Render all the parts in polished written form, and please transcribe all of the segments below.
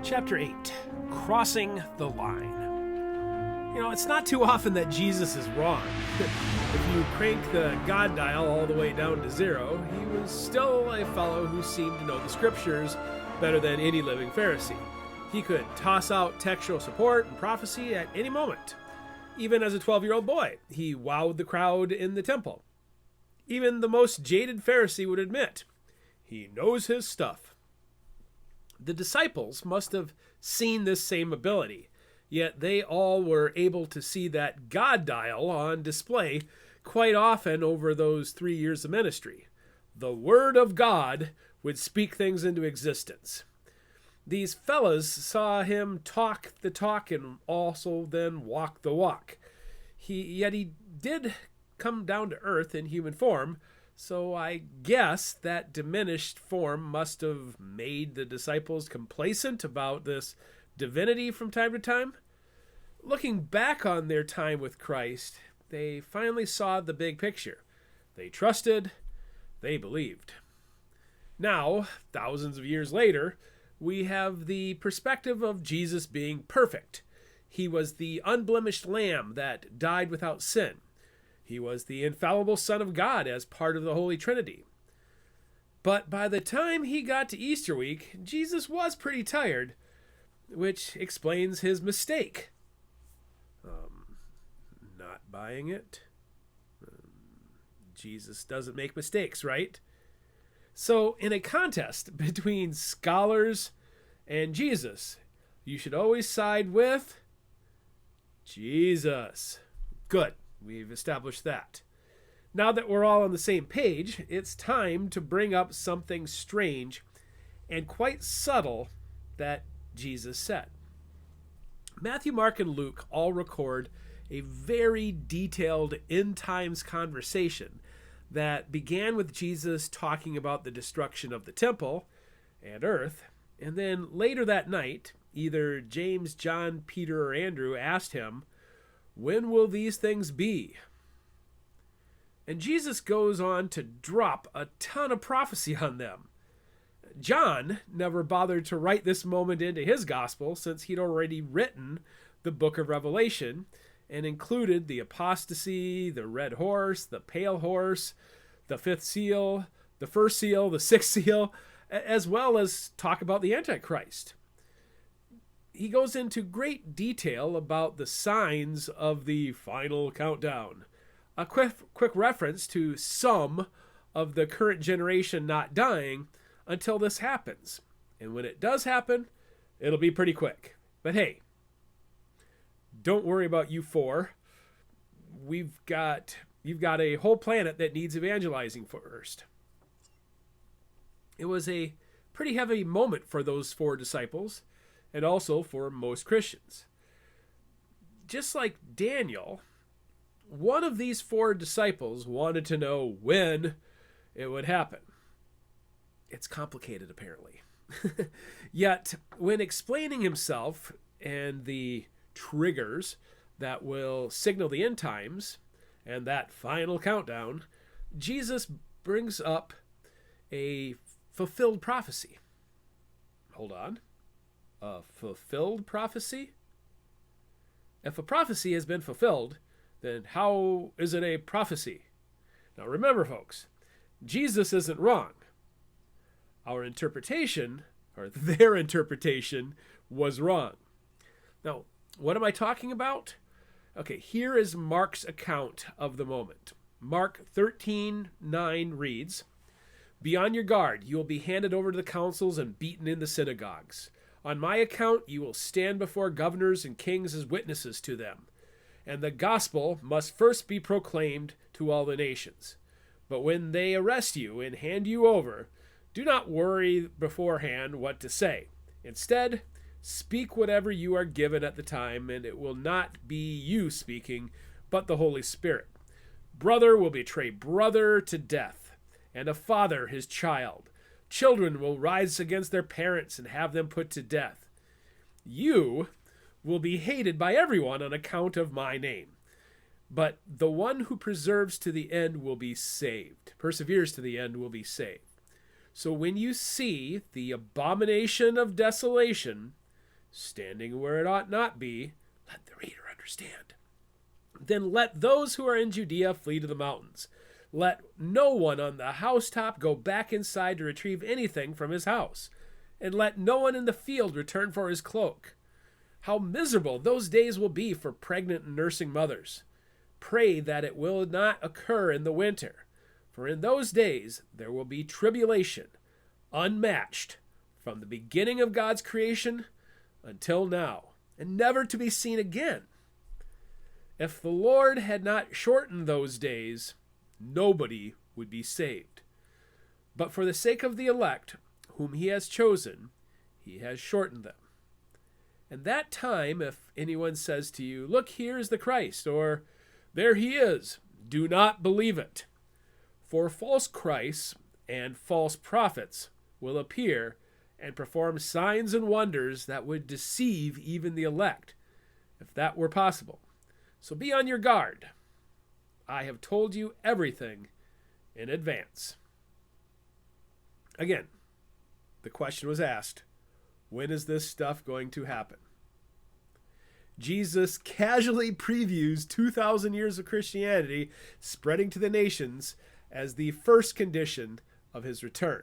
Chapter 8, Crossing the Line. It's not too often that Jesus is wrong. If you crank the God dial all the way down to zero, he was still a fellow who seemed to know the scriptures better than any living Pharisee. He could toss out textual support and prophecy at any moment. Even as a 12-year-old boy, he wowed the crowd in the temple. Even the most jaded Pharisee would admit, he knows his stuff. The disciples must have seen this same ability, yet they all were able to see that God dial on display quite often over those 3 years of ministry. The Word of God would speak things into existence. These fellas saw him talk the talk and also then walk the walk. Yet he did come down to earth in human form, so I guess that diminished form must have made the disciples complacent about this divinity from time to time. Looking back on their time with Christ, they finally saw the big picture. They trusted, they believed. Now, thousands of years later, we have the perspective of Jesus being perfect. He was the unblemished lamb that died without sin. He was the infallible Son of God as part of the Holy Trinity. But by the time he got to Easter week, Jesus was pretty tired, which explains his mistake. Not buying it. Jesus doesn't make mistakes, right? So in a contest between scholars and Jesus, you should always side with Jesus. Good. We've established that. Now that we're all on the same page, it's time to bring up something strange and quite subtle that Jesus said. Matthew, Mark, and Luke all record a very detailed end times conversation that began with Jesus talking about the destruction of the temple and earth, and then later that night, either James, John, Peter, or Andrew asked him, "When will these things be?" And Jesus goes on to drop a ton of prophecy on them. John never bothered to write this moment into his gospel since he'd already written the book of Revelation and included the apostasy, the red horse, the pale horse, the fifth seal, the first seal, the sixth seal, as well as talk about the antichrist. He goes into great detail about the signs of the final countdown. A quick reference to some of the current generation not dying until this happens. And when it does happen, it'll be pretty quick. But hey, don't worry about you four. You've got a whole planet that needs evangelizing first. It was a pretty heavy moment for those four disciples, and also for most Christians. Just like Daniel, one of these four disciples wanted to know when it would happen. It's complicated, apparently. Yet, when explaining himself and the triggers that will signal the end times and that final countdown, Jesus brings up a fulfilled prophecy. Hold on. A fulfilled prophecy? If a prophecy has been fulfilled, then how is it a prophecy? Now remember, folks, Jesus isn't wrong. Our interpretation, or their interpretation, was wrong. Now, what am I talking about? Okay, here is Mark's account of the moment. Mark 13:9 reads, "Be on your guard. You will be handed over to the councils and beaten in the synagogues. On my account, you will stand before governors and kings as witnesses to them. And the gospel must first be proclaimed to all the nations. But when they arrest you and hand you over, do not worry beforehand what to say. Instead, speak whatever you are given at the time, and it will not be you speaking, but the Holy Spirit. Brother will betray brother to death, and a father his child. Children will rise against their parents and have them put to death. You will be hated by everyone on account of my name. But the one who perseveres to the end will be saved. So when you see the abomination of desolation, standing where it ought not be, let the reader understand. Then let those who are in Judea flee to the mountains. Let no one on the housetop go back inside to retrieve anything from his house, and let no one in the field return for his cloak. How miserable those days will be for pregnant and nursing mothers. Pray that it will not occur in the winter, for in those days there will be tribulation, unmatched, from the beginning of God's creation until now, and never to be seen again. If the Lord had not shortened those days, nobody would be saved. But for the sake of the elect, whom he has chosen, he has shortened them. And that time, if anyone says to you, look, here is the Christ, or there he is, do not believe it. For false Christs and false prophets will appear and perform signs and wonders that would deceive even the elect, if that were possible. So be on your guard. I have told you everything in advance. Again, the question was asked, when is this stuff going to happen? Jesus casually previews 2,000 years of Christianity spreading to the nations as the first condition of his return.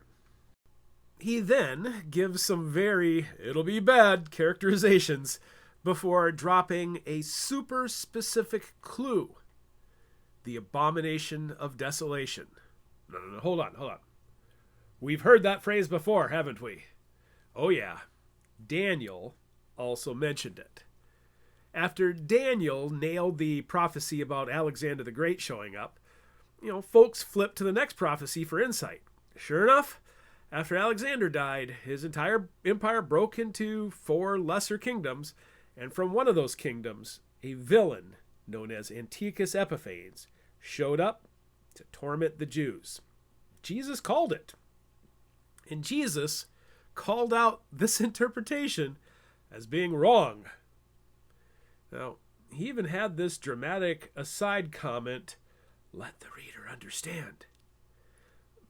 He then gives some very, it'll be bad, characterizations before dropping a super specific clue. The abomination of desolation. No, hold on. We've heard that phrase before, haven't we? Oh yeah, Daniel also mentioned it. After Daniel nailed the prophecy about Alexander the Great showing up, folks flipped to the next prophecy for insight. Sure enough, after Alexander died, his entire empire broke into 4 lesser kingdoms, and from one of those kingdoms, a villain known as Antiochus Epiphanes showed up to torment the Jews. Jesus called it. And Jesus called out this interpretation as being wrong. Now, he even had this dramatic aside comment, let the reader understand.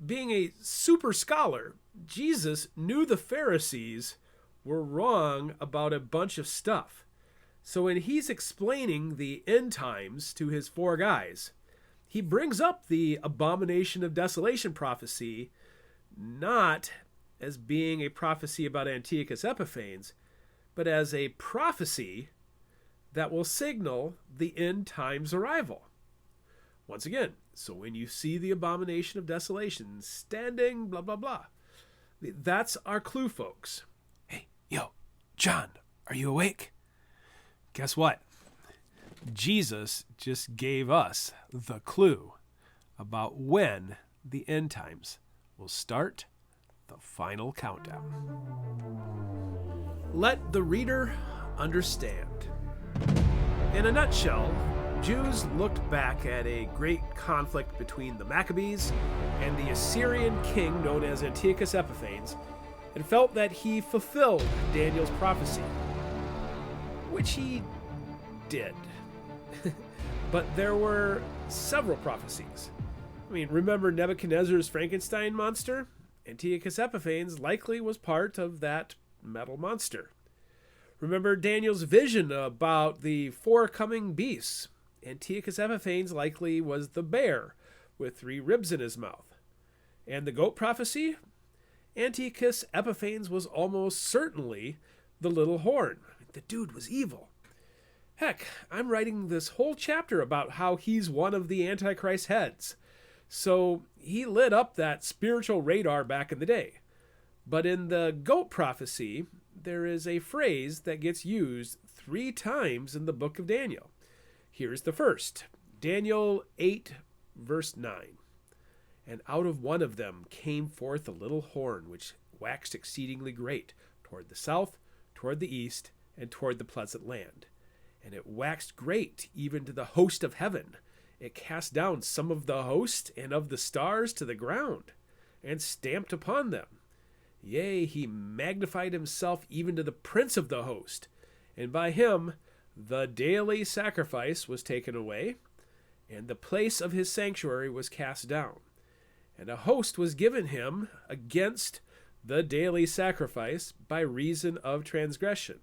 Being a super scholar, Jesus knew the Pharisees were wrong about a bunch of stuff. So when he's explaining the end times to his 4 guys, he brings up the abomination of desolation prophecy not as being a prophecy about Antiochus Epiphanes, but as a prophecy that will signal the end times arrival. Once again, so when you see the abomination of desolation standing, blah, blah, blah, that's our clue, folks. Hey, John, are you awake? Guess what? Jesus just gave us the clue about when the end times will start the final countdown. Let the reader understand. In a nutshell, Jews looked back at a great conflict between the Maccabees and the Assyrian king known as Antiochus Epiphanes and felt that he fulfilled Daniel's prophecy, which he did. But there were several prophecies. Remember Nebuchadnezzar's Frankenstein monster? Antiochus Epiphanes likely was part of that metal monster. Remember Daniel's vision about the 4 coming beasts? Antiochus Epiphanes likely was the bear with 3 ribs in his mouth. And the goat prophecy? Antiochus Epiphanes was almost certainly the little horn. The dude was evil. Heck, I'm writing this whole chapter about how he's one of the Antichrist heads. So he lit up that spiritual radar back in the day. But in the goat prophecy, there is a phrase that gets used 3 times in the book of Daniel. Here's the first. Daniel 8, verse 9. And out of one of them came forth a little horn, which waxed exceedingly great, toward the south, toward the east, and toward the pleasant land. And it waxed great even to the host of heaven. It cast down some of the host and of the stars to the ground, and stamped upon them. Yea, he magnified himself even to the prince of the host, and by him the daily sacrifice was taken away, and the place of his sanctuary was cast down. And a host was given him against the daily sacrifice by reason of transgression.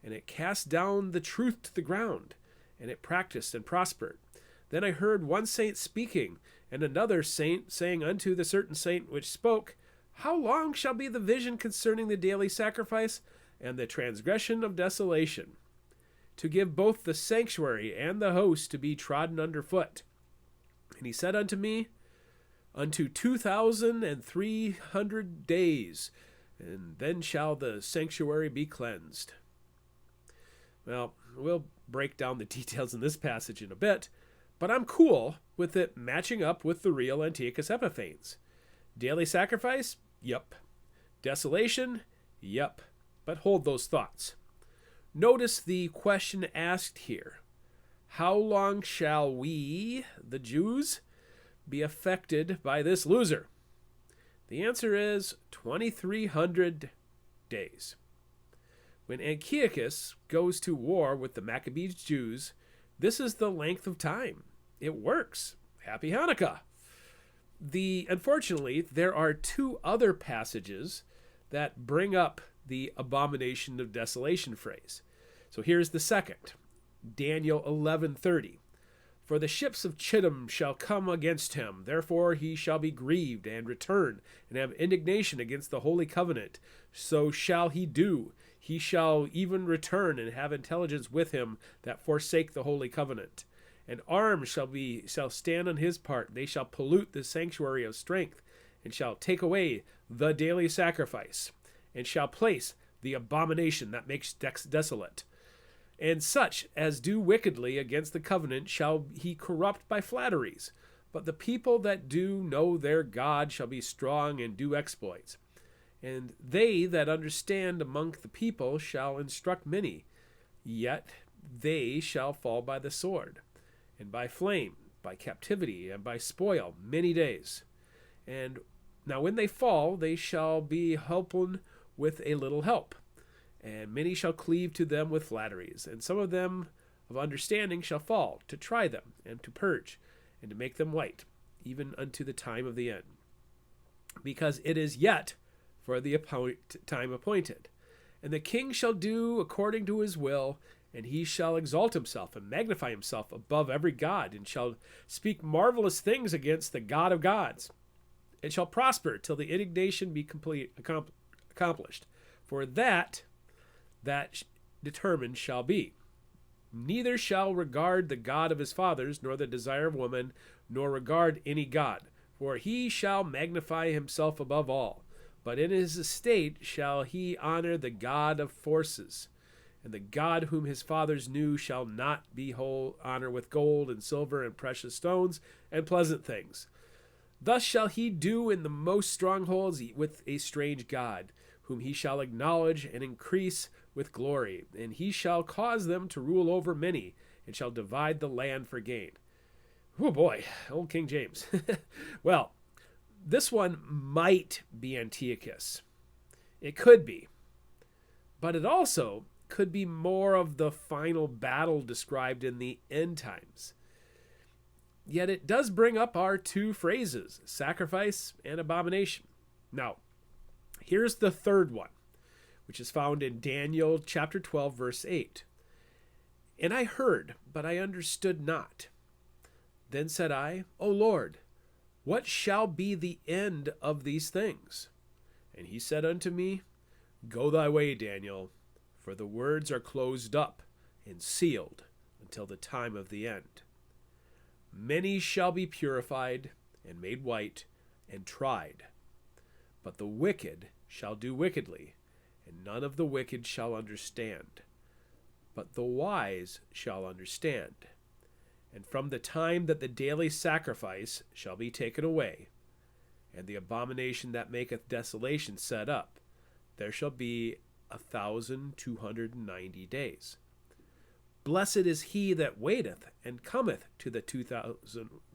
and it cast down the truth to the ground, and it practiced and prospered. Then I heard one saint speaking, and another saint saying unto the certain saint which spoke, How long shall be the vision concerning the daily sacrifice and the transgression of desolation, to give both the sanctuary and the host to be trodden under foot? And he said unto me, Unto 2,300 days, and then shall the sanctuary be cleansed. Well, we'll break down the details in this passage in a bit, but I'm cool with it matching up with the real Antiochus Epiphanes. Daily sacrifice? Yup. Desolation? Yup. But hold those thoughts. Notice the question asked here. How long shall we, the Jews, be affected by this loser? The answer is 2,300 days. When Antiochus goes to war with the Maccabees Jews, this is the length of time. It works. Happy Hanukkah. Unfortunately, there are two other passages that bring up the abomination of desolation phrase. So here's the second. Daniel 11:30. For the ships of Chittim shall come against him, therefore he shall be grieved and return and have indignation against the holy covenant. So shall he do. He shall even return and have intelligence with him that forsake the holy covenant. And arms shall stand on his part. They shall pollute the sanctuary of strength, and shall take away the daily sacrifice, and shall place the abomination that makes desolate. And such as do wickedly against the covenant shall he corrupt by flatteries. But the people that do know their God shall be strong and do exploits. And they that understand among the people shall instruct many. Yet they shall fall by the sword, and by flame, by captivity, and by spoil many days. And now when they fall, they shall be helped with a little help. And many shall cleave to them with flatteries, and some of them of understanding shall fall, to try them, and to purge, and to make them white, even unto the time of the end. Because it is yet for the time appointed. And the king shall do according to his will, and he shall exalt himself and magnify himself above every god, and shall speak marvelous things against the God of gods. It shall prosper till the indignation be accomplished. For that determined shall be. Neither shall regard the God of his fathers, nor the desire of woman, nor regard any god. For he shall magnify himself above all. But in his estate shall he honor the God of forces. And the God whom his fathers knew shall not be whole honor with gold and silver and precious stones and pleasant things. Thus shall he do in the most strongholds with a strange God, whom he shall acknowledge and increase with glory. And he shall cause them to rule over many, and shall divide the land for gain. Oh boy, old King James. Well, this one might be Antiochus. It could be. But it also could be more of the final battle described in the end times. Yet it does bring up our two phrases, sacrifice and abomination. Now, here's the third one, which is found in Daniel chapter 12, verse 8. And I heard, but I understood not. Then said I, O Lord, what shall be the end of these things? And he said unto me, Go thy way, Daniel, for the words are closed up and sealed until the time of the end. Many shall be purified and made white and tried. But the wicked shall do wickedly, and none of the wicked shall understand. But the wise shall understand. And from the time that the daily sacrifice shall be taken away, and the abomination that maketh desolation set up, there shall be 1,290 days. Blessed is he that waiteth and cometh to the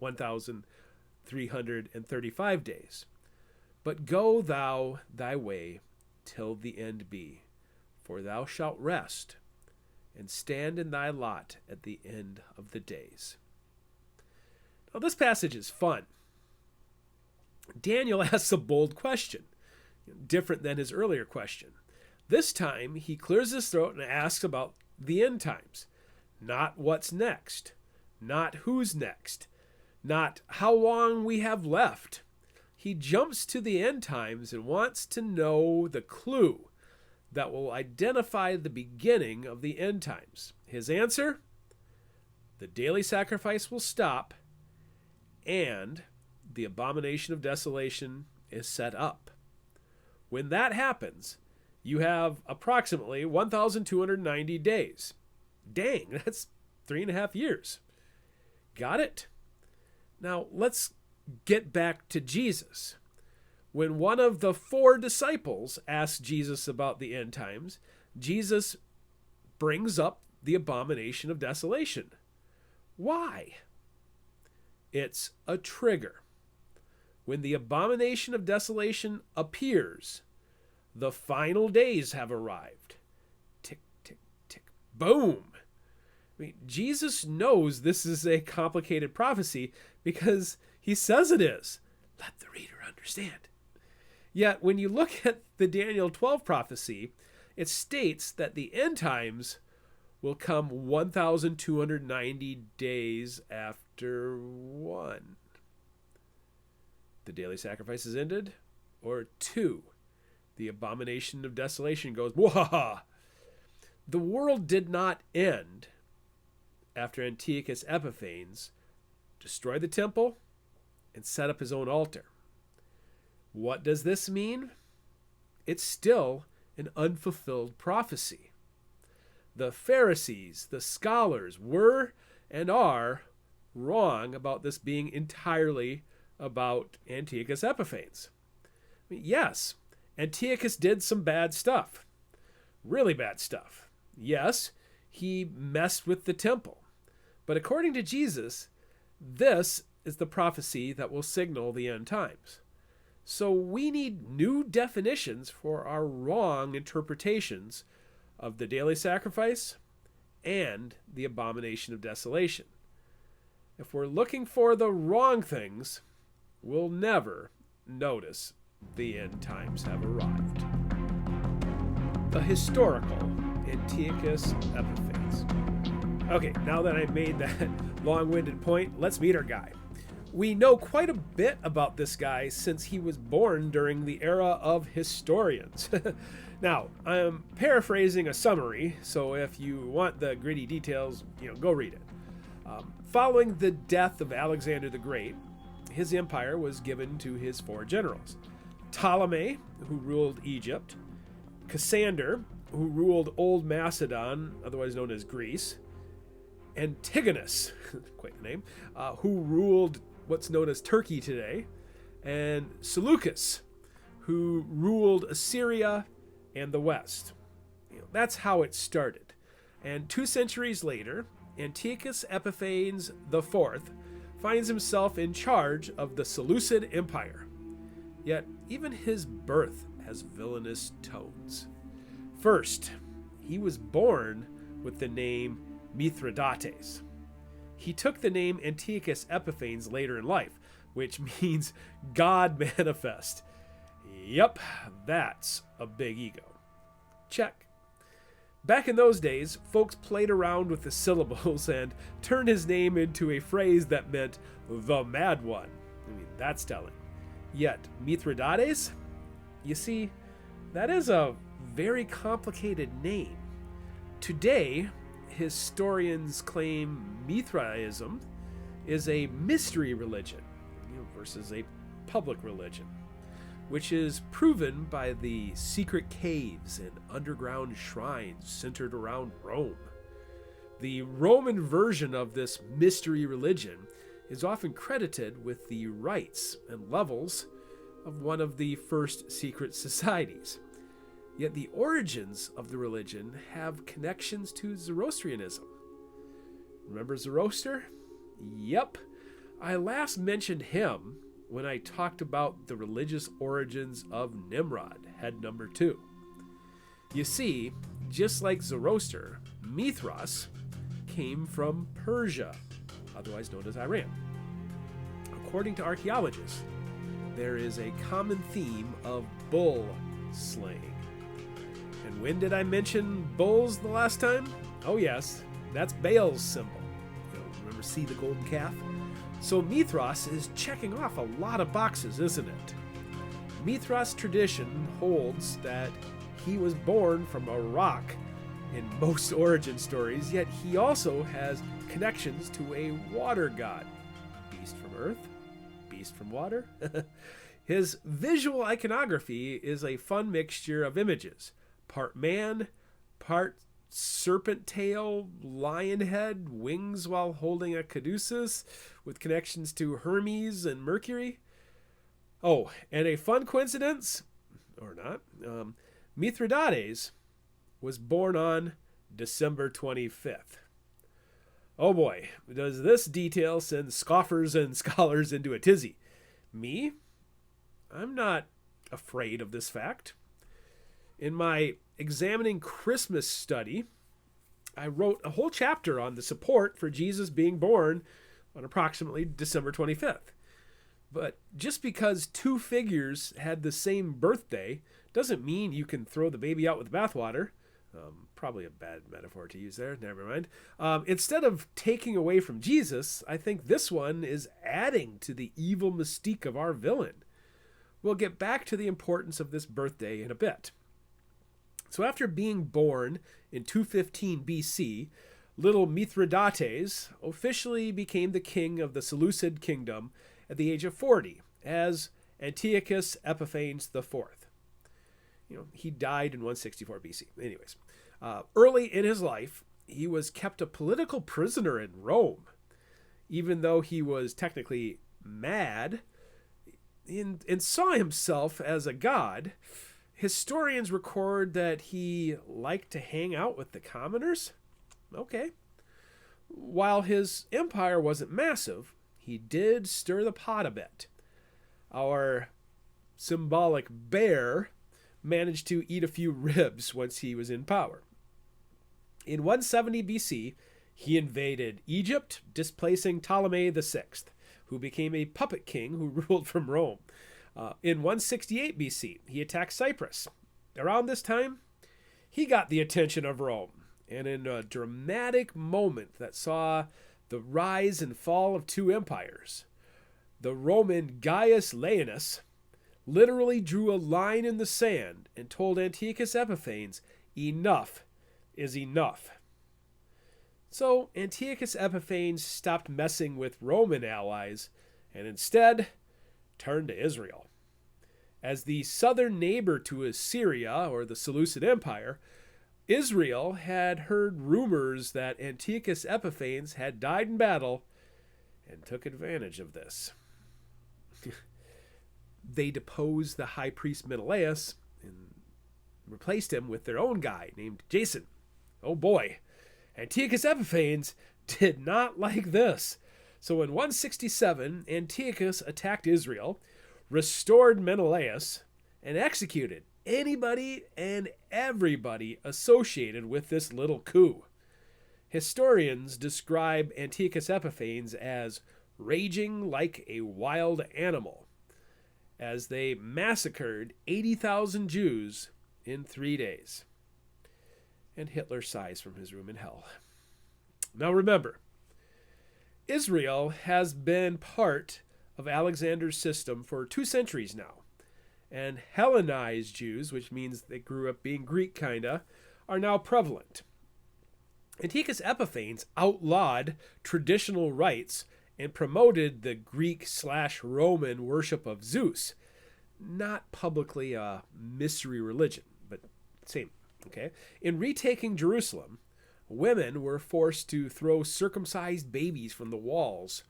1,335 days. But go thou thy way till the end be, for thou shalt rest, and stand in thy lot at the end of the days. Now this passage is fun. Daniel asks a bold question, different than his earlier question. This time, he clears his throat and asks about the end times. Not what's next, not who's next, not how long we have left. He jumps to the end times and wants to know the clue that will identify the beginning of the end times. His answer? The daily sacrifice will stop, and the abomination of desolation is set up. When that happens, you have approximately 1,290 days. Dang, that's 3.5 years. Got it? Now, let's get back to Jesus. When one of the 4 disciples asked Jesus about the end times, Jesus brings up the abomination of desolation. Why? It's a trigger. When the abomination of desolation appears, the final days have arrived. Tick, tick, tick, boom. I mean, Jesus knows this is a complicated prophecy because he says it is. Let the reader understand. Yet, when you look at the Daniel 12 prophecy, it states that the end times will come 1,290 days after one. The daily sacrifice is ended, or 2, the abomination of desolation goes, wahaha. The world did not end after Antiochus Epiphanes destroyed the temple and set up his own altar. What does this mean? It's still an unfulfilled prophecy. The Pharisees, the scholars, were and are wrong about this being entirely about Antiochus Epiphanes. I mean, yes, Antiochus did some bad stuff, really bad stuff. Yes, he messed with the temple. But according to Jesus, this is the prophecy that will signal the end times. So we need new definitions for our wrong interpretations of the daily sacrifice and the abomination of desolation. If we're looking for the wrong things, we'll never notice the end times have arrived. The historical Antiochus Epiphanes. Okay, now that I've made that long-winded point, let's meet our guy. We know quite a bit about this guy since he was born during the era of historians. Now, I'm paraphrasing a summary, so if you want the gritty details, go read it. Following the death of Alexander the Great, his empire was given to his 4 generals. Ptolemy, who ruled Egypt, Cassander, who ruled Old Macedon, otherwise known as Greece, Antigonus, quite the name, who ruled what's known as Turkey today, and Seleucus, who ruled Assyria and the West. That's how it started. And 2 centuries later, Antiochus Epiphanes IV finds himself in charge of the Seleucid Empire. Yet even his birth has villainous tones. First, he was born with the name Mithridates. He took the name Antiochus Epiphanes later in life, which means God manifest. Yep, that's a big ego. Check. Back in those days, folks played around with the syllables and turned his name into a phrase that meant the mad one. I mean, that's telling. Yet, Mithridates? You see, that is a very complicated name. Today, historians claim Mithraism is a mystery religion versus a public religion, which is proven by the secret caves and underground shrines centered around Rome. The Roman version of this mystery religion is often credited with the rites and levels of one of the first secret societies. Yet the origins of the religion have connections to Zoroastrianism. Remember Zoroaster? Yep. I last mentioned him when I talked about the religious origins of Nimrod, head number 2. You see, just like Zoroaster, Mithras came from Persia, otherwise known as Iran. According to archaeologists, there is a common theme of bull slaying. And when did I mention bulls the last time? Oh yes, that's Baal's symbol. Remember, see the golden calf? So Mithras is checking off a lot of boxes, isn't it? Mithras tradition holds that he was born from a rock in most origin stories, yet he also has connections to a water god. Beast from earth, beast from water. His visual iconography is a fun mixture of images. Part man, part serpent tail, lion head, wings while holding a caduceus, with connections to Hermes and Mercury. Oh, and a fun coincidence, or not, Mithridates was born on December 25th. Oh boy, does this detail send scoffers and scholars into a tizzy. Me? I'm not afraid of this fact. In my Examining Christmas study, I wrote a whole chapter on the support for Jesus being born on approximately December 25th. But just because two figures had the same birthday doesn't mean you can throw the baby out with the bathwater. Probably a bad metaphor to use there. Never mind. Instead of taking away from Jesus, I think this one is adding to the evil mystique of our villain. We'll get back to the importance of this birthday in a bit. So after being born in 215 BC, little Mithridates officially became the king of the Seleucid kingdom at the age of 40 as Antiochus Epiphanes IV. He died in 164 BC. Anyways, early in his life, he was kept a political prisoner in Rome. Even though he was technically mad and saw himself as a god, historians record that he liked to hang out with the commoners. Okay. While his empire wasn't massive, he did stir the pot a bit. Our symbolic bear managed to eat a few ribs once he was in power. In 170 BC, he invaded Egypt, displacing Ptolemy VI, who became a puppet king who ruled from Rome. In 168 BC, he attacked Cyprus. Around this time, he got the attention of Rome, and in a dramatic moment that saw the rise and fall of two empires, the Roman Gaius Laenas literally drew a line in the sand and told Antiochus Epiphanes, enough is enough. So Antiochus Epiphanes stopped messing with Roman allies and instead turned to Israel. As the southern neighbor to Assyria, or the Seleucid Empire, Israel had heard rumors that Antiochus Epiphanes had died in battle and took advantage of this. They deposed the high priest Menelaus and replaced him with their own guy named Jason. Oh boy, Antiochus Epiphanes did not like this. So in 167, Antiochus attacked Israel, restored Menelaus, and executed anybody and everybody associated with this little coup. Historians describe Antiochus Epiphanes as raging like a wild animal, as they massacred 80,000 Jews in 3 days. And Hitler sighs from his room in hell. Now remember, Israel has been part of Alexander's system for 2 centuries now. And Hellenized Jews, which means they grew up being Greek kinda, are now prevalent. Antiochus Epiphanes outlawed traditional rites and promoted the Greek/Roman worship of Zeus. Not publicly a mystery religion, but same, okay? In retaking Jerusalem, women were forced to throw circumcised babies from the walls,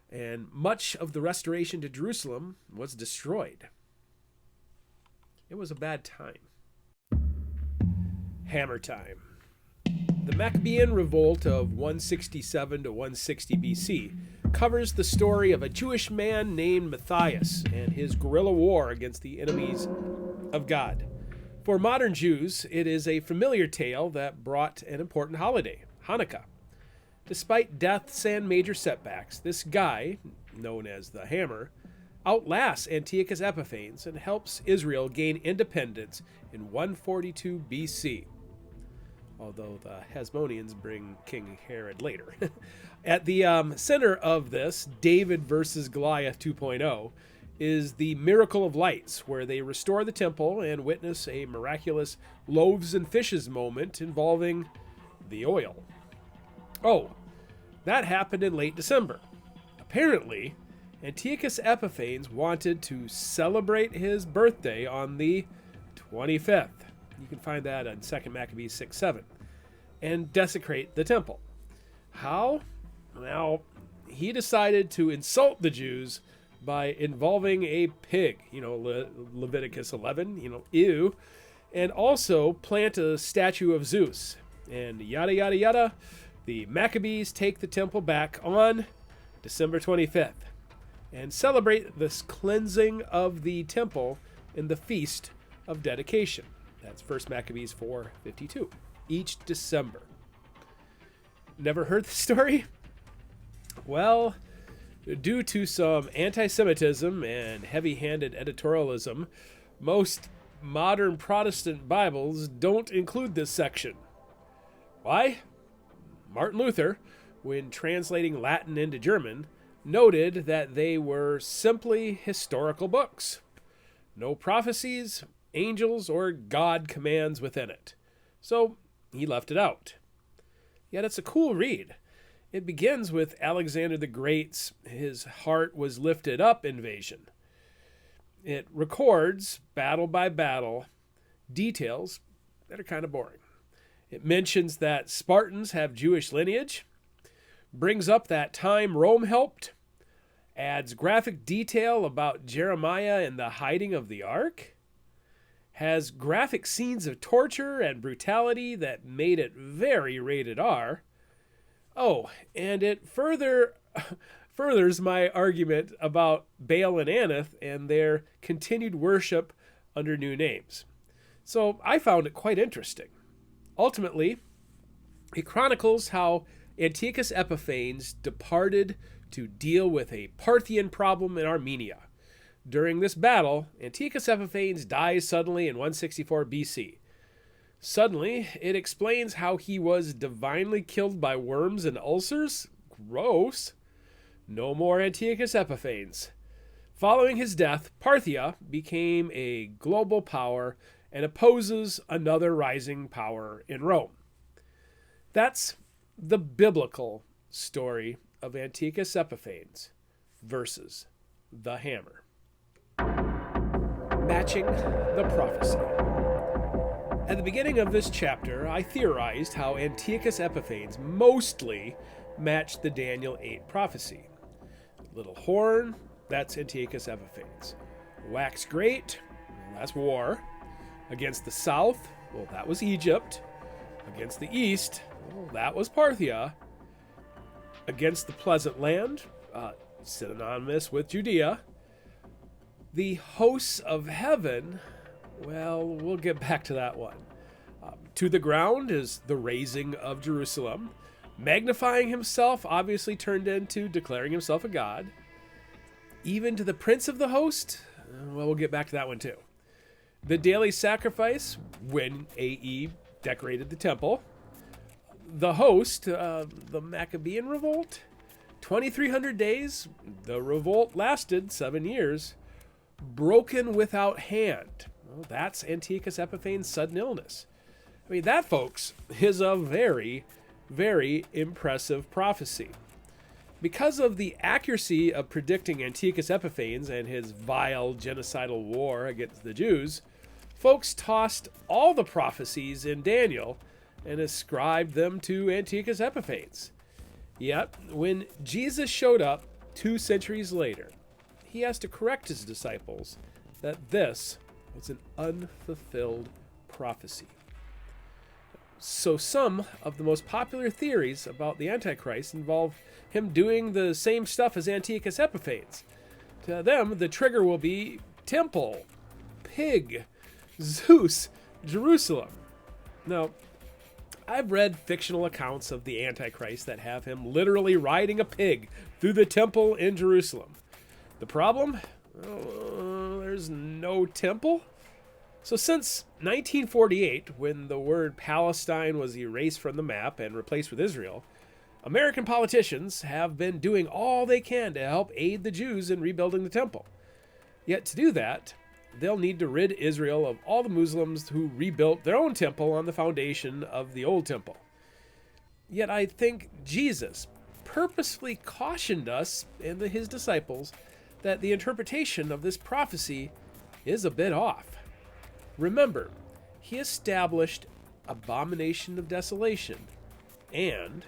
and much of the restoration to Jerusalem was destroyed. It was a bad time. Hammer time. The Maccabean revolt of 167 to 160 BC covers the story of a Jewish man named Matthias and his guerrilla war against the enemies of God. For modern Jews, it is a familiar tale that brought an important holiday, Hanukkah. Despite deaths and major setbacks, this guy, known as the Hammer, outlasts Antiochus Epiphanes and helps Israel gain independence in 142 BC. Although the Hasmoneans bring King Herod later. At the center of this, David versus Goliath 2.0, is the Miracle of Lights, where they restore the temple and witness a miraculous loaves and fishes moment involving the oil. Oh, that happened in late December. Apparently, Antiochus Epiphanes wanted to celebrate his birthday on the 25th. You can find that on 2 Maccabees 6:7. And desecrate the temple. How? Well, he decided to insult the Jews by involving a pig, Leviticus 11, ew, and also plant a statue of Zeus. And yada, yada, yada. The Maccabees take the temple back on December 25th and celebrate this cleansing of the temple in the Feast of Dedication. That's 1 Maccabees 4:52. Each December. Never heard the story? Well, due to some anti-Semitism and heavy-handed editorialism, most modern Protestant Bibles don't include this section. Why? Martin Luther, when translating Latin into German, noted that they were simply historical books. No prophecies, angels, or God commands within it. So he left it out. Yet it's a cool read. It begins with Alexander the Great's "his heart was lifted up" invasion. It records, battle by battle, details that are kind of boring. It mentions that Spartans have Jewish lineage, brings up that time Rome helped, adds graphic detail about Jeremiah and the hiding of the ark, has graphic scenes of torture and brutality that made it very rated R. Oh, and it furthers my argument about Baal and Anath and their continued worship under new names. So I found it quite interesting. Ultimately, it chronicles how Antiochus Epiphanes departed to deal with a Parthian problem in Armenia. During this battle, Antiochus Epiphanes dies suddenly in 164 BC. Suddenly, it explains how he was divinely killed by worms and ulcers. Gross. No more Antiochus Epiphanes. Following his death, Parthia became a global power and opposes another rising power in Rome. That's the biblical story of Antiochus Epiphanes versus the hammer. Matching the prophecy. At the beginning of this chapter, I theorized how Antiochus Epiphanes mostly matched the Daniel 8 prophecy. Little horn, that's Antiochus Epiphanes. Wax great, that's war. Against the south, well, that was Egypt. Against the east, well, that was Parthia. Against the pleasant land, synonymous with Judea. The hosts of heaven, well, we'll get back to that one. To the ground is the razing of Jerusalem. Magnifying himself obviously turned into declaring himself a god. Even to the prince of the host, well, we'll get back to that one too. The daily sacrifice, when AE decorated the temple. The host, the Maccabean revolt. 2,300 days, the revolt lasted 7 years. Broken without hand. Well, that's Antiochus Epiphanes' sudden illness. I mean, that, folks, is a very, very impressive prophecy. Because of the accuracy of predicting Antiochus Epiphanes and his vile genocidal war against the Jews, folks tossed all the prophecies in Daniel and ascribed them to Antiochus Epiphanes. Yet, when Jesus showed up 2 centuries later, he has to correct his disciples that this was an unfulfilled prophecy. So some of the most popular theories about the Antichrist involve him doing the same stuff as Antiochus Epiphanes. To them, the trigger will be temple, pig, Zeus, Jerusalem. Now, I've read fictional accounts of the Antichrist that have him literally riding a pig through the temple in Jerusalem. The problem? Well, there's no temple. So since 1948, when the word Palestine was erased from the map and replaced with Israel, American politicians have been doing all they can to help aid the Jews in rebuilding the temple. Yet to do that, they'll need to rid Israel of all the Muslims who rebuilt their own temple on the foundation of the old temple. Yet I think Jesus purposefully cautioned us and his disciples that the interpretation of this prophecy is a bit off. Remember, he established abomination of desolation and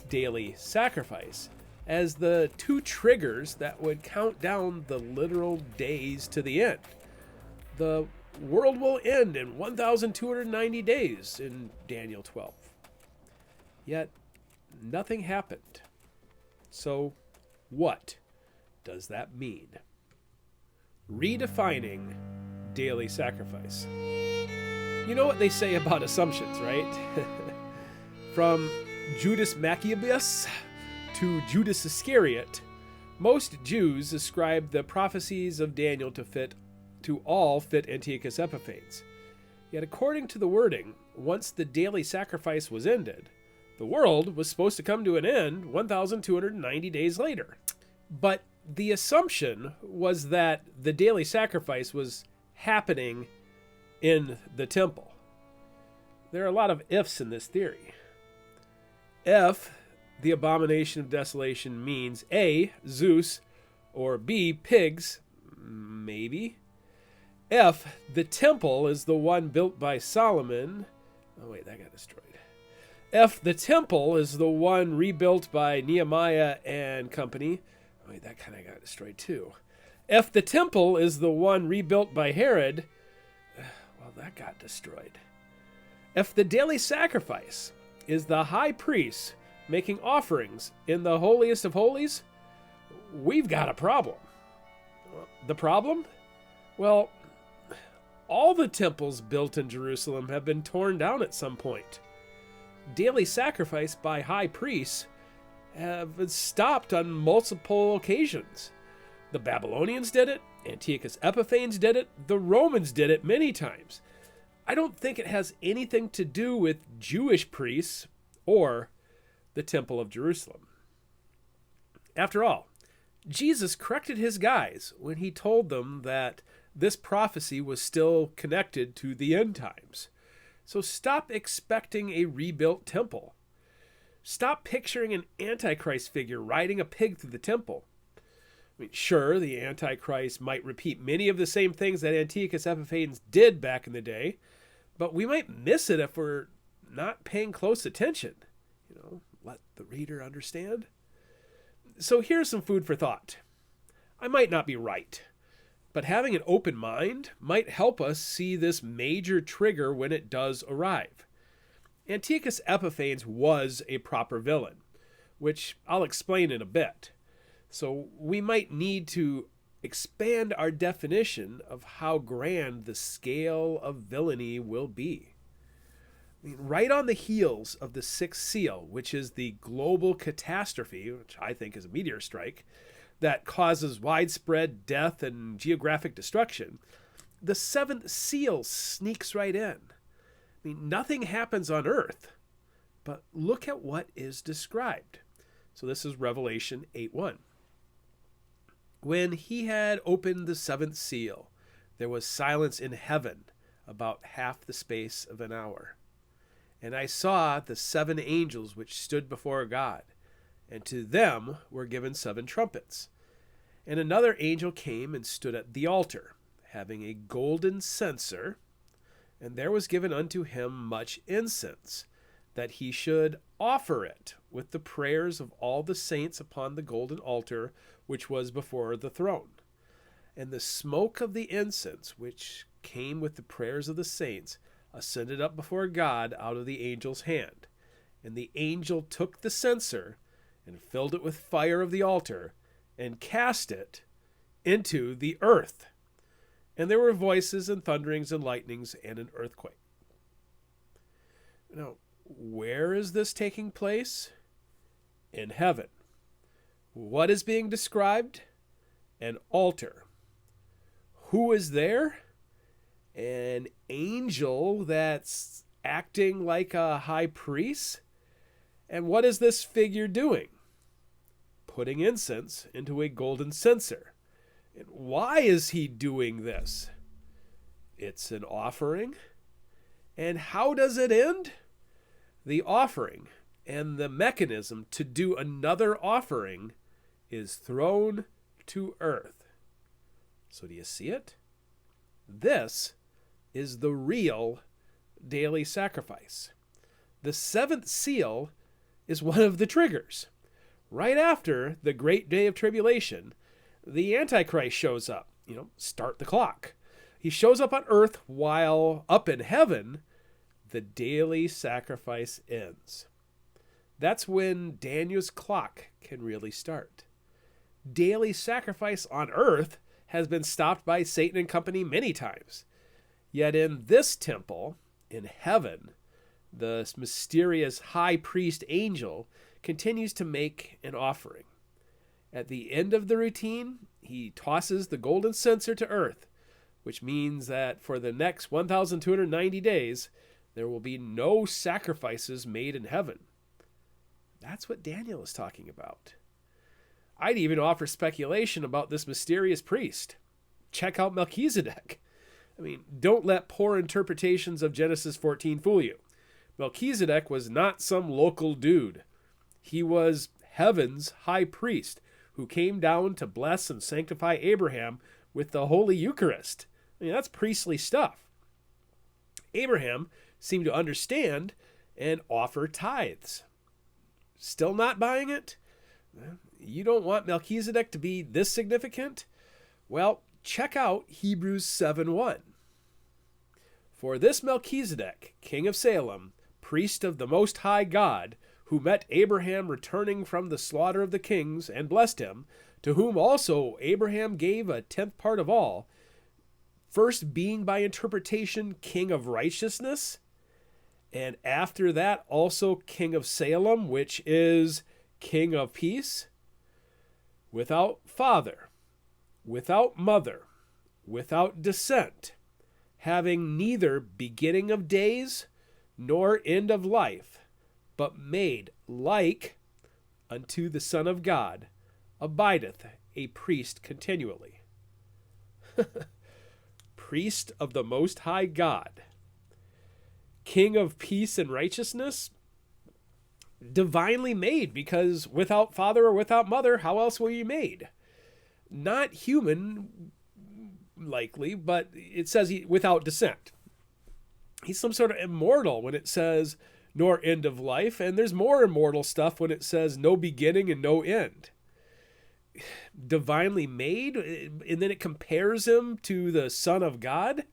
daily sacrifice as the two triggers that would count down the literal days to the end. The world will end in 1,290 days in Daniel 12. Yet, nothing happened. So, what does that mean? Redefining daily sacrifice. You know what they say about assumptions, right? From Judas Maccabeus to Judas Iscariot, most Jews ascribe the prophecies of Daniel to all fit Antiochus Epiphanes. Yet according to the wording, once the daily sacrifice was ended, the world was supposed to come to an end 1,290 days later. But the assumption was that the daily sacrifice was happening in the temple. There are a lot of ifs in this theory. If the abomination of desolation means A, Zeus, or B, pigs, maybe. If the temple is the one built by Solomon, oh wait, that got destroyed. If the temple is the one rebuilt by Nehemiah and company, oh wait, that kind of got destroyed too. If the temple is the one rebuilt by Herod, well, that got destroyed. If the daily sacrifice is the high priest making offerings in the holiest of holies, we've got a problem. The problem? Well, all the temples built in Jerusalem have been torn down at some point. Daily sacrifice by high priests have stopped on multiple occasions. The Babylonians did it, Antiochus Epiphanes did it, the Romans did it many times. I don't think it has anything to do with Jewish priests or the Temple of Jerusalem. After all, Jesus corrected his guys when he told them that this prophecy was still connected to the end times. So stop expecting a rebuilt temple. Stop picturing an antichrist figure riding a pig through the temple. I mean, sure, the antichrist might repeat many of the same things that Antiochus Epiphanes did back in the day, but we might miss it if we're not paying close attention. Let the reader understand. So here's some food for thought. I might not be right, but having an open mind might help us see this major trigger when it does arrive. Antiochus Epiphanes was a proper villain, which I'll explain in a bit. So we might need to expand our definition of how grand the scale of villainy will be. Right on the heels of the sixth seal, which is the global catastrophe, which I think is a meteor strike, that causes widespread death and geographic destruction, the seventh seal sneaks right in. Nothing happens on earth, but look at what is described. So this is Revelation 8:1. When he had opened the seventh seal, there was silence in heaven about half the space of an hour. And I saw the seven angels which stood before God, and to them were given seven trumpets. And another angel came and stood at the altar, having a golden censer, and there was given unto him much incense, that he should offer it with the prayers of all the saints upon the golden altar which was before the throne. And the smoke of the incense, which came with the prayers of the saints, ascended up before God out of the angel's hand. And the angel took the censer and filled it with fire of the altar and cast it into the earth. And there were voices and thunderings and lightnings and an earthquake. Now, where is this taking place? In heaven. What is being described? An altar. Who is there? An angel that's acting like a high priest? And what is this figure doing? Putting incense into a golden censer. And why is he doing this? It's an offering. And how does it end? The offering and the mechanism to do another offering is thrown to earth. So do you see it? This is the real daily sacrifice. The seventh seal is one of the triggers. Right after the great day of tribulation, the antichrist shows up. Start the clock. He shows up on earth while up in heaven, the daily sacrifice ends. That's when Daniel's clock can really start. Daily sacrifice on earth has been stopped by Satan and company many times. Yet in this temple, in heaven, the mysterious high priest angel continues to make an offering. At the end of the routine, he tosses the golden censer to earth, which means that for the next 1,290 days, there will be no sacrifices made in heaven. That's what Daniel is talking about. I'd even offer speculation about this mysterious priest. Check out Melchizedek. Don't let poor interpretations of Genesis 14 fool you. Melchizedek was not some local dude. He was heaven's high priest who came down to bless and sanctify Abraham with the Holy Eucharist. That's priestly stuff. Abraham seemed to understand and offer tithes. Still not buying it? You don't want Melchizedek to be this significant? Well, check out Hebrews 7:1. For this Melchizedek, king of Salem, priest of the Most High God, who met Abraham returning from the slaughter of the kings and blessed him, to whom also Abraham gave a tenth part of all, first being by interpretation king of righteousness, and after that also king of Salem, which is king of peace, without father, without mother, without descent, having neither beginning of days nor end of life, but made like unto the Son of God, abideth a priest continually. Priest of the Most High God, King of peace and righteousness, divinely made, because without father or without mother, how else were you made? Not human, likely, but it says without descent. He's some sort of immortal when it says nor end of life, and there's more immortal stuff when it says no beginning and no end. Divinely made, and then it compares him to the Son of God,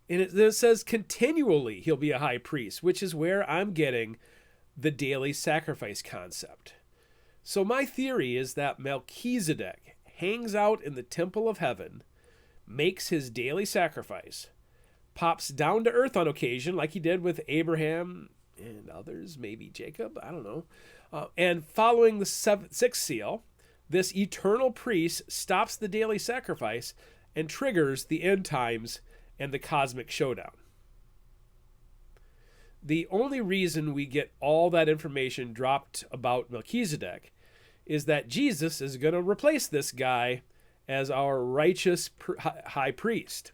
and it says continually he'll be a high priest, which is where I'm getting the daily sacrifice concept. So my theory is that Melchizedek hangs out in the temple of heaven, makes his daily sacrifice, pops down to earth on occasion like he did with Abraham and others, maybe Jacob, I don't know. And following the sixth seal, this eternal priest stops the daily sacrifice and triggers the end times and the cosmic showdown. The only reason we get all that information dropped about Melchizedek is that Jesus is going to replace this guy as our righteous high priest.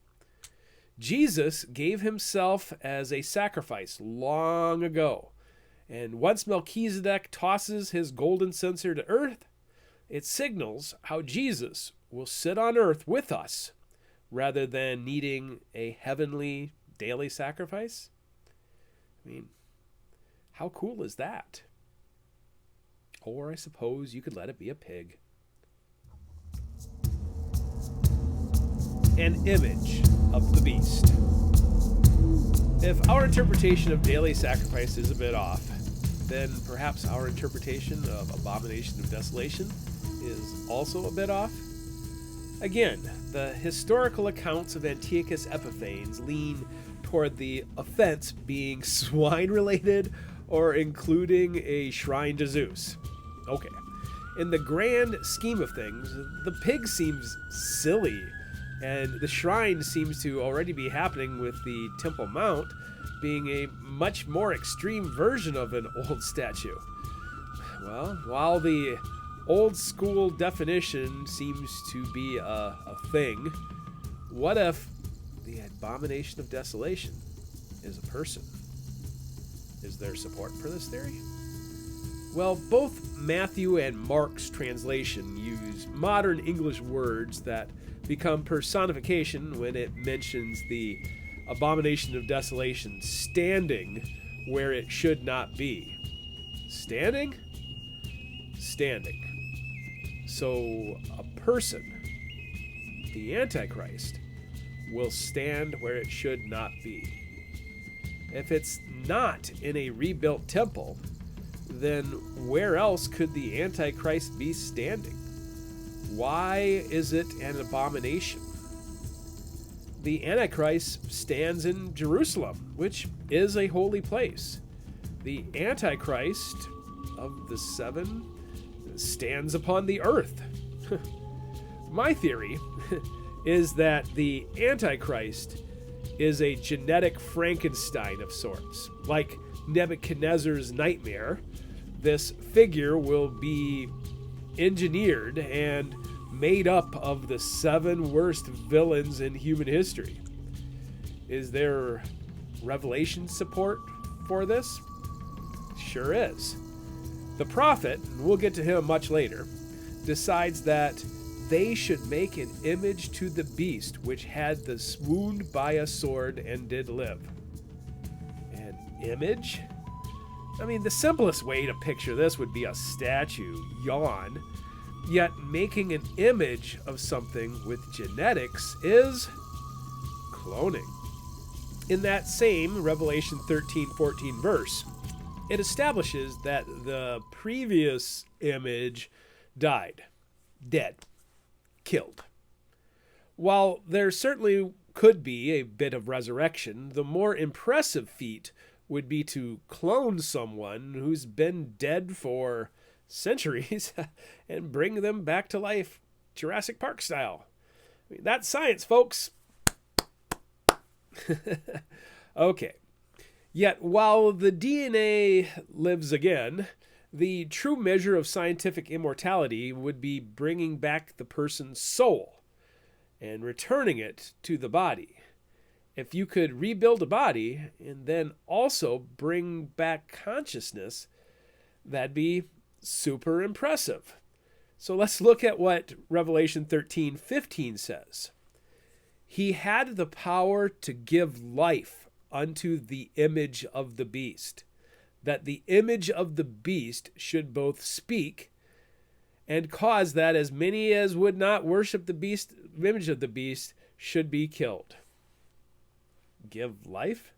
Jesus gave himself as a sacrifice long ago. And once Melchizedek tosses his golden censer to earth, it signals how Jesus will sit on earth with us rather than needing a heavenly daily sacrifice. How cool is that? Or I suppose you could let it be a pig. An image of the beast. If our interpretation of daily sacrifice is a bit off, then perhaps our interpretation of abomination of desolation is also a bit off. Again, the historical accounts of Antiochus Epiphanes lean toward the offense being swine-related or including a shrine to Zeus. Okay. In the grand scheme of things, the pig seems silly And the shrine seems to already be happening, with the Temple Mount being a much more extreme version of an old statue. Well, while the old school definition seems to be a thing, what if the abomination of desolation is a person? Is there support for this theory? Well, both Matthew and Mark's translation use modern English words that become personification when it mentions the abomination of desolation standing where it should not be. Standing? Standing. So a person, the Antichrist, will stand where it should not be. If it's not in a rebuilt temple, then where else could the Antichrist be standing? Why is it an abomination? The Antichrist stands in Jerusalem, which is a holy place. The Antichrist of the seven stands upon the earth. My theory is that the Antichrist is a genetic Frankenstein of sorts. Like Nebuchadnezzar's nightmare, this figure will be engineered and made up of the 7 worst villains in human history. Is there revelation support for this? Sure is. The prophet, and we'll get to him much later, decides that they should make an image to the beast which had the swooned by a sword and did live. An image? I mean, the simplest way to picture this would be a statue, yawn. Yet making an image of something with genetics is cloning. In that same Revelation 13:14 verse, it establishes that the previous image died, dead, killed. While there certainly could be a bit of resurrection, the more impressive feat would be to clone someone who's been dead for centuries and bring them back to life, Jurassic Park style. I mean, that's science, folks. Okay. Yet, while the DNA lives again, the true measure of scientific immortality would be bringing back the person's soul and returning it to the body. If you could rebuild a body and then also bring back consciousness, that'd be super impressive. So let's look at what Revelation 13:15 says. He had the power to give life unto the image of the beast, that the image of the beast should both speak and cause that as many as would not worship the image of the beast should be killed. Give life?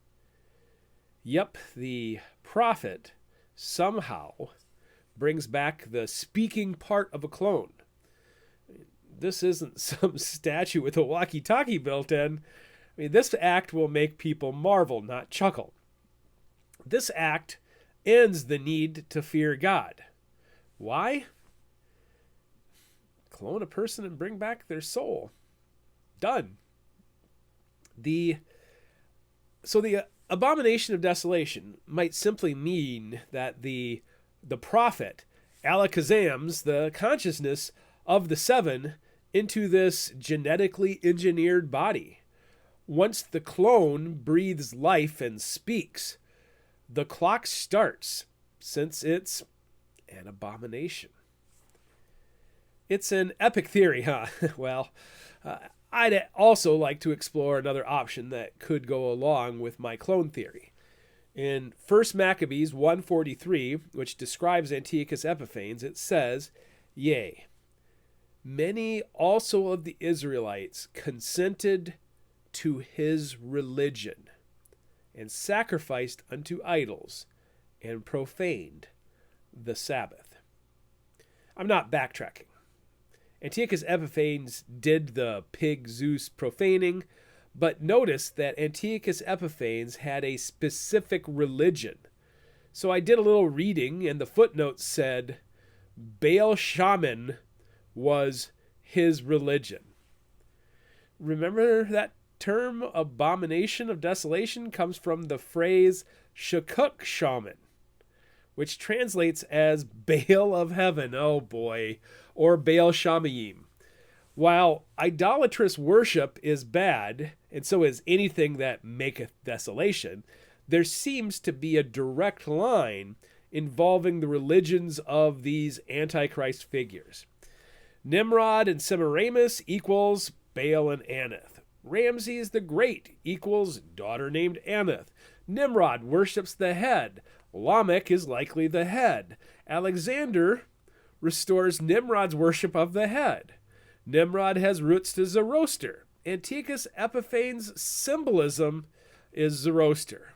Yep, the prophet somehow brings back the speaking part of a clone. This isn't some statue with a walkie-talkie built in. I mean, this act will make people marvel, not chuckle. This act ends the need to fear God. Why? Clone a person and bring back their soul. Done. So the abomination of desolation might simply mean that the prophet alakazams the consciousness of the 7 into this genetically engineered body. Once the clone breathes life and speaks, the clock starts, since it's an abomination. It's an epic theory, huh? Well, I'd also like to explore another option that could go along with my clone theory. In 1 Maccabees 1:43, which describes Antiochus Epiphanes, it says, "Yea, many also of the Israelites consented to his religion, and sacrificed unto idols, and profaned the Sabbath." I'm not backtracking. Antiochus Epiphanes did the pig Zeus profaning, but notice that Antiochus Epiphanes had a specific religion. So I did a little reading, and the footnote said Baal Shaman was his religion. Remember that term abomination of desolation comes from the phrase Shakuk shaman, which translates as Baal of heaven, oh boy, or Baal Shamayim. While idolatrous worship is bad, and so is anything that maketh desolation, there seems to be a direct line involving the religions of these antichrist figures. Nimrod and Semiramis equals Baal and Anath. Ramses the Great equals daughter named Anath. Nimrod worships the head. Lamech is likely the head. Alexander restores Nimrod's worship of the head. Nimrod has roots to Zoroaster. Antiochus Epiphanes' symbolism is Zoroaster.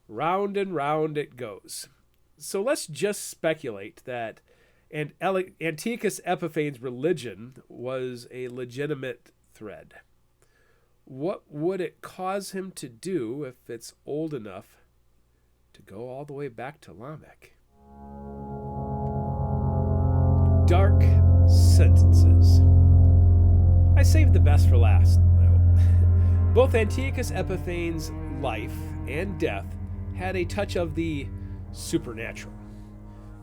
Round and round it goes. So let's just speculate that Antiochus Epiphanes' religion was a legitimate thread. What would it cause him to do if it's old enough to go all the way back to Lamech? Dark sentences. I saved the best for last, I hope. Both Antiochus Epiphanes' life and death had a touch of the supernatural.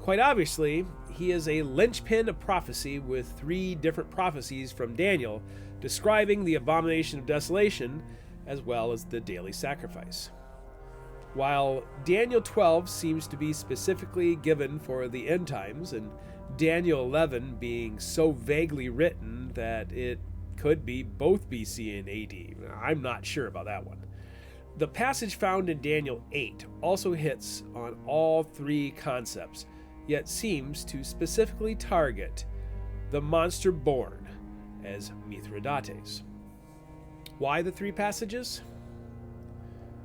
Quite obviously, he is a linchpin of prophecy with 3 different prophecies from Daniel describing the abomination of desolation as well as the daily sacrifice. While Daniel 12 seems to be specifically given for the end times, and Daniel 11 being so vaguely written that it could be both BC and AD. I'm not sure about that one. The passage found in Daniel 8 also hits on all 3 concepts, yet seems to specifically target the monster born as Mithridates. Why the 3 passages?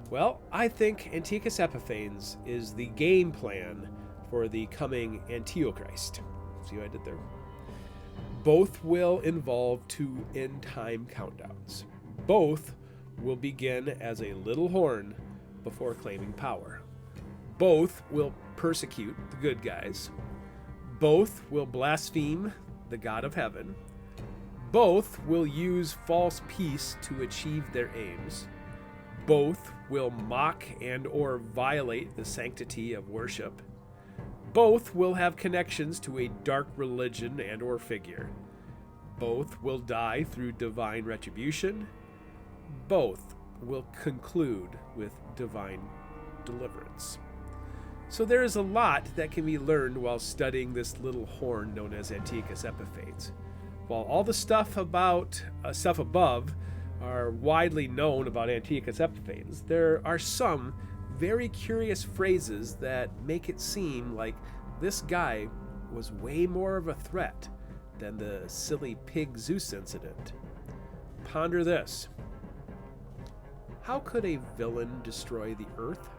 Well, I think Antiochus Epiphanes is the game plan for the coming Antichrist. See what I did there? Both will involve 2 end-time countdowns. Both will begin as a little horn before claiming power. Both will persecute the good guys. Both will blaspheme the God of heaven. Both will use false peace to achieve their aims. Both will mock and or violate the sanctity of worship. Both will have connections to a dark religion and or figure. Both will die through divine retribution. Both will conclude with divine deliverance. So there is a lot that can be learned while studying this little horn known as Antiochus Epiphanes. While all the stuff above are widely known about Antiochus Epiphanes, there are some very curious phrases that make it seem like this guy was way more of a threat than the silly pig Zeus incident. Ponder this. How could a villain destroy the earth?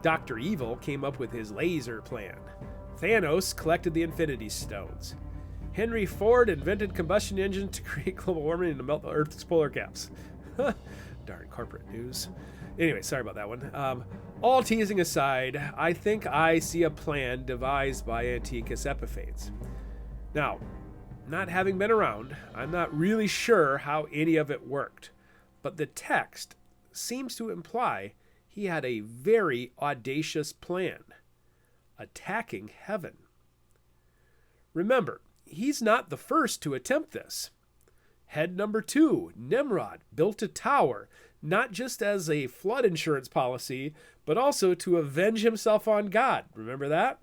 Dr. Evil came up with his laser plan. Thanos collected the Infinity Stones. Henry Ford invented combustion engine to create global warming and to melt the Earth's polar caps. Darn corporate news. Anyway, sorry about that one. All teasing aside, I think I see a plan devised by Antiochus Epiphanes. Now, not having been around, I'm not really sure how any of it worked, but the text seems to imply he had a very audacious plan, attacking heaven. Remember, he's not the first to attempt this. Head number 2, Nimrod, built a tower, not just as a flood insurance policy, but also to avenge himself on God. Remember that?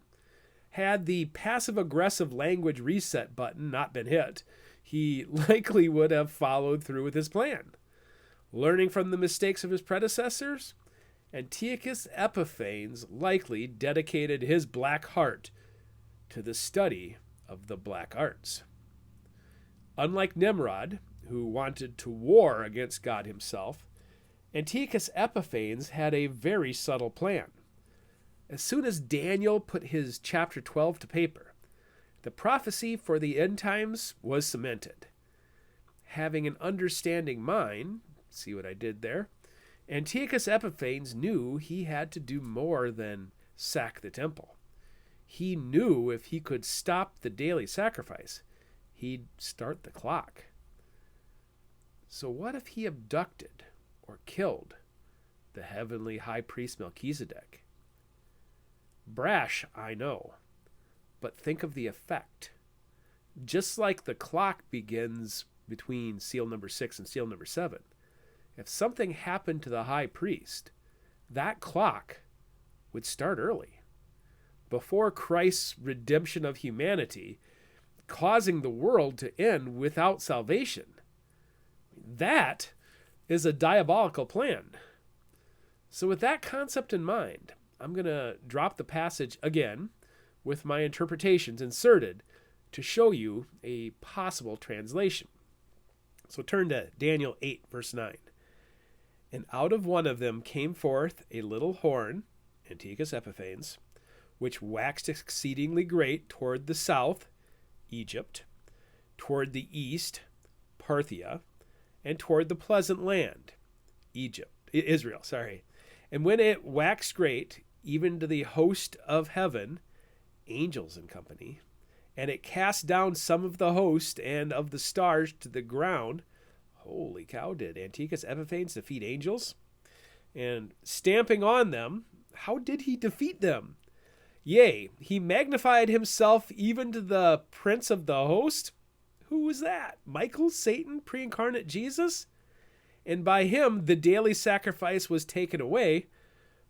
Had the passive-aggressive language reset button not been hit, he likely would have followed through with his plan. Learning from the mistakes of his predecessors, Antiochus Epiphanes likely dedicated his black heart to the study of the black arts. Unlike Nimrod, who wanted to war against God himself, Antiochus Epiphanes had a very subtle plan. As soon as Daniel put his chapter 12 to paper, the prophecy for the end times was cemented. Having an understanding mind, see what I did there, Antiochus Epiphanes knew he had to do more than sack the temple. He knew if he could stop the daily sacrifice, he'd start the clock. So what if he abducted or killed the heavenly high priest Melchizedek? Brash, I know, but think of the effect. Just like the clock begins between seal number 6 and seal number 7, if something happened to the high priest, that clock would start early, before Christ's redemption of humanity, causing the world to end without salvation. That is a diabolical plan. So with that concept in mind, I'm going to drop the passage again with my interpretations inserted to show you a possible translation. So turn to Daniel 8, verse 9. And out of one of them came forth a little horn, Antiochus Epiphanes, which waxed exceedingly great toward the south, Egypt, toward the east, Parthia, and toward the pleasant land, Israel. And when it waxed great, even to the host of heaven, angels in company, and it cast down some of the host and of the stars to the ground. Holy cow, did Antiochus Epiphanes defeat angels? And stamping on them, how did he defeat them? Yea, he magnified himself even to the prince of the host. Who was that? Michael, Satan, pre-incarnate Jesus? And by him the daily sacrifice was taken away,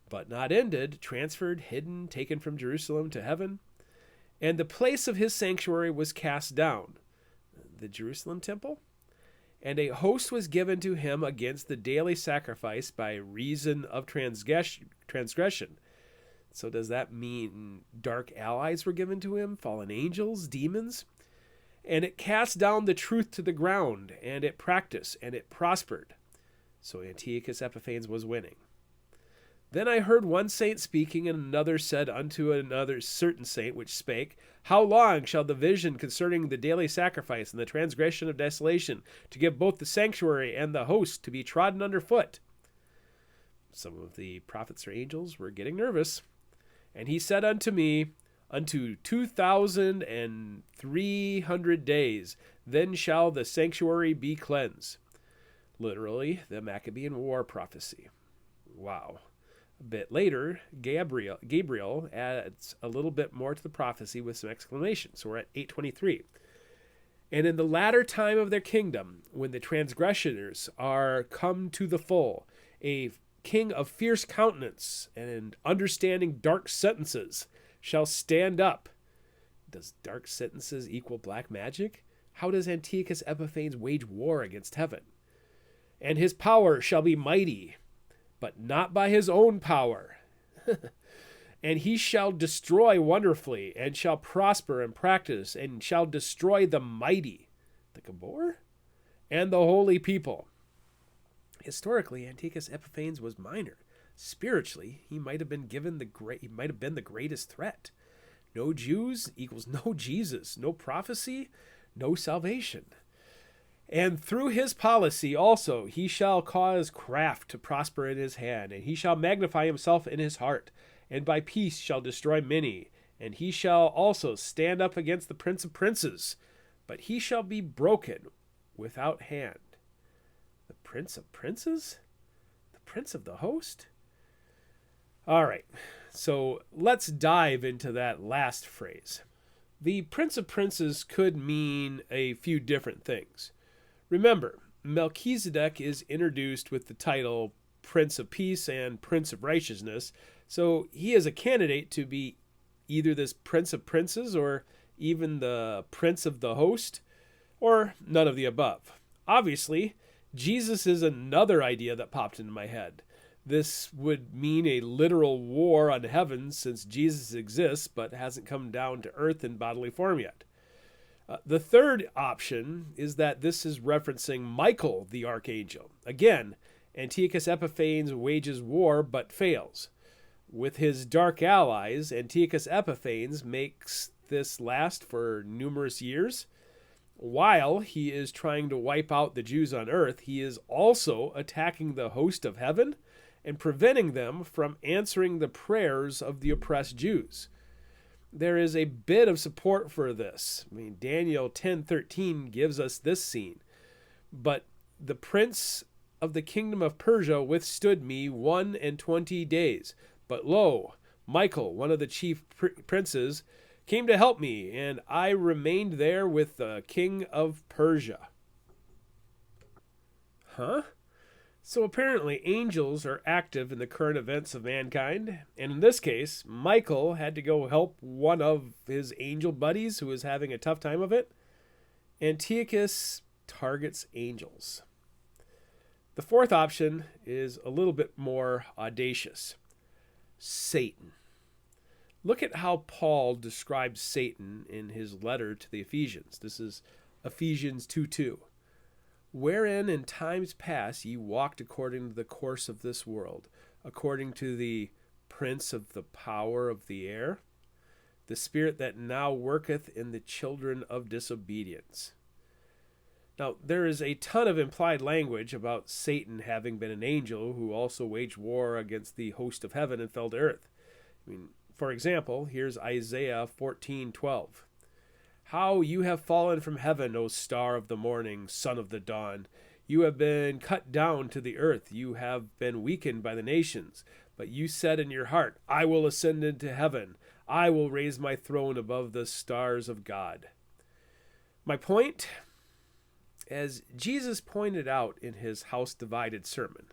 but not ended, transferred, hidden, taken from Jerusalem to heaven. And the place of his sanctuary was cast down, the Jerusalem temple. And a host was given to him against the daily sacrifice by reason of transgression. So does that mean dark allies were given to him? Fallen angels? Demons? And it cast down the truth to the ground, and it practiced, and it prospered. So Antiochus Epiphanes was winning. Then I heard one saint speaking, and another said unto another certain saint which spake, How long shall the vision concerning the daily sacrifice and the transgression of desolation, to give both the sanctuary and the host to be trodden under foot? Some of the prophets or angels were getting nervous. And he said unto me, Unto 2,300 days, then shall the sanctuary be cleansed. Literally, the Maccabean War prophecy. Wow. A bit later, Gabriel adds a little bit more to the prophecy with some exclamations. So we're at 823. And in the latter time of their kingdom, when the transgressors are come to the full, a king of fierce countenance and understanding dark sentences shall stand up. Does dark sentences equal black magic? How does Antiochus Epiphanes wage war against heaven? And his power shall be mighty, but not by his own power. And he shall destroy wonderfully, and shall prosper and practice, and shall destroy the mighty, the Gabor, and the holy people. Historically, Antiochus Epiphanes was minor. Spiritually, he might have been the greatest threat. No Jews equals no Jesus, no prophecy, no salvation. And through his policy also he shall cause craft to prosper in his hand, and he shall magnify himself in his heart, and by peace shall destroy many. And he shall also stand up against the prince of princes, but he shall be broken without hand. The prince of princes? The prince of the host? All right, so let's dive into that last phrase. The prince of princes could mean a few different things. Remember, Melchizedek is introduced with the title Prince of Peace and Prince of Righteousness, so he is a candidate to be either this Prince of Princes or even the Prince of the Host, or none of the above. Obviously, Jesus is another idea that popped into my head. This would mean a literal war on heaven since Jesus exists but hasn't come down to earth in bodily form yet. The third option is that this is referencing Michael the archangel. Again, Antiochus Epiphanes wages war but fails. With his dark allies, Antiochus Epiphanes makes this last for numerous years. While he is trying to wipe out the Jews on earth, he is also attacking the host of heaven and preventing them from answering the prayers of the oppressed Jews. There is a bit of support for this. Daniel 10:13 gives us this scene. But The prince of the kingdom of Persia withstood me 21 days. But lo, Michael, one of the chief princes, came to help me, and I remained there with the king of Persia. Huh? So apparently angels are active in the current events of mankind, and in this case, Michael had to go help one of his angel buddies who was having a tough time of it. Antiochus targets angels. The fourth option is a little bit more audacious. Satan. Look at how Paul describes Satan in his letter to the Ephesians. This is Ephesians 2:2. Wherein in times past ye walked according to the course of this world, according to the prince of the power of the air, the spirit that now worketh in the children of disobedience. Now, there is a ton of implied language about Satan having been an angel who also waged war against the host of heaven and fell to earth. For example, here's Isaiah 14:12. How you have fallen from heaven, O star of the morning, son of the dawn. You have been cut down to the earth. You have been weakened by the nations. But you said in your heart, I will ascend into heaven. I will raise my throne above the stars of God. My point, as Jesus pointed out in his house divided sermon,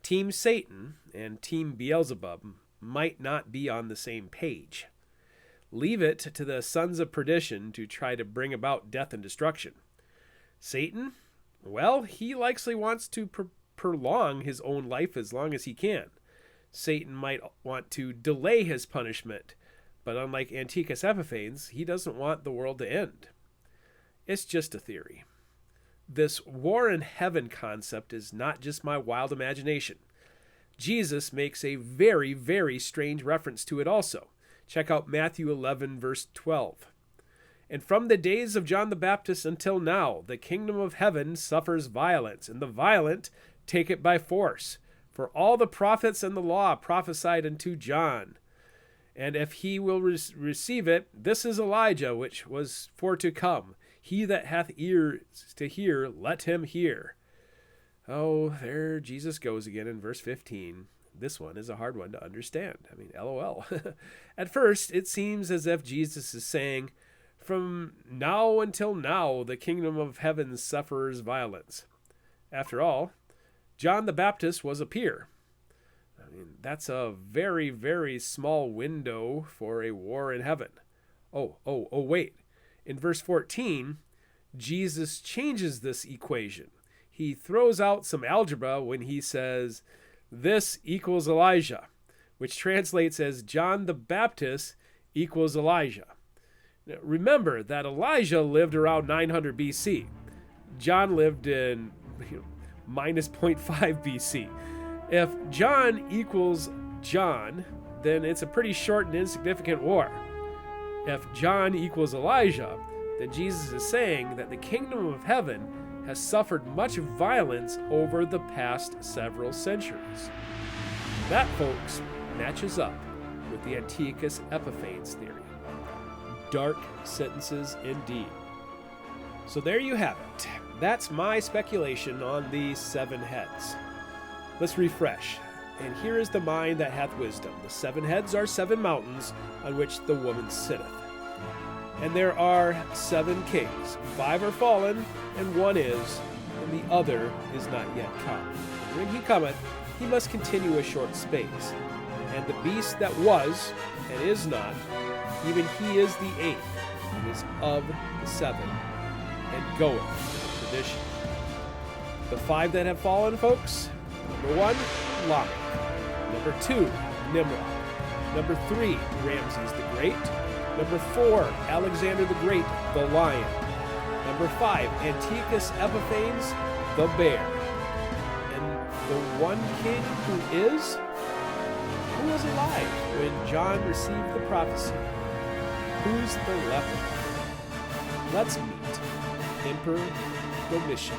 Team Satan and Team Beelzebub might not be on the same page. Leave it to the sons of perdition to try to bring about death and destruction. Satan, well, he likely wants to prolong his own life as long as he can. Satan might want to delay his punishment, but unlike Antiochus Epiphanes, he doesn't want the world to end. It's just a theory. This war in heaven concept is not just my wild imagination. Jesus makes a very, very strange reference to it also. Check out Matthew 11, verse 12. And from the days of John the Baptist until now, the kingdom of heaven suffers violence, and the violent take it by force. For all the prophets and the law prophesied unto John. And if he will receive it, this is Elijah, which was for to come. He that hath ears to hear, let him hear. Oh, there Jesus goes again in verse 15. This one is a hard one to understand. LOL. At first, it seems as if Jesus is saying, from now until now, the kingdom of heaven suffers violence. After all, John the Baptist was a peer. That's a very, very small window for a war in heaven. Wait. In verse 14, Jesus changes this equation. He throws out some algebra when he says, this equals Elijah, which translates as John the Baptist equals Elijah. Now, remember that Elijah lived around 900 BC. John lived in minus 0.5 BC. If John equals John, then it's a pretty short and insignificant war. If John equals Elijah, then Jesus is saying that the kingdom of heaven has suffered much violence over the past several centuries. That, folks, matches up with the Antiochus Epiphanes theory. Dark sentences indeed. So there you have it. That's my speculation on the 7 heads. Let's refresh. And here is the mind that hath wisdom. The 7 heads are 7 mountains on which the woman sitteth. And there are 7 kings. 5 are fallen, and 1 is, and the other is not yet come. And when he cometh, he must continue a short space. And the beast that was, and is not, even he is the 8th, and is of the 7, and goeth to perdition. The 5 that have fallen, folks: number 1, Lamech. Number 2, Nimrod. Number 3, Ramses the Great. Number 4, Alexander the Great, the lion. Number 5, Antiochus Epiphanes, the bear. And the one king who was alive when John received the prophecy. Who's the leper? Let's meet Emperor Domitian.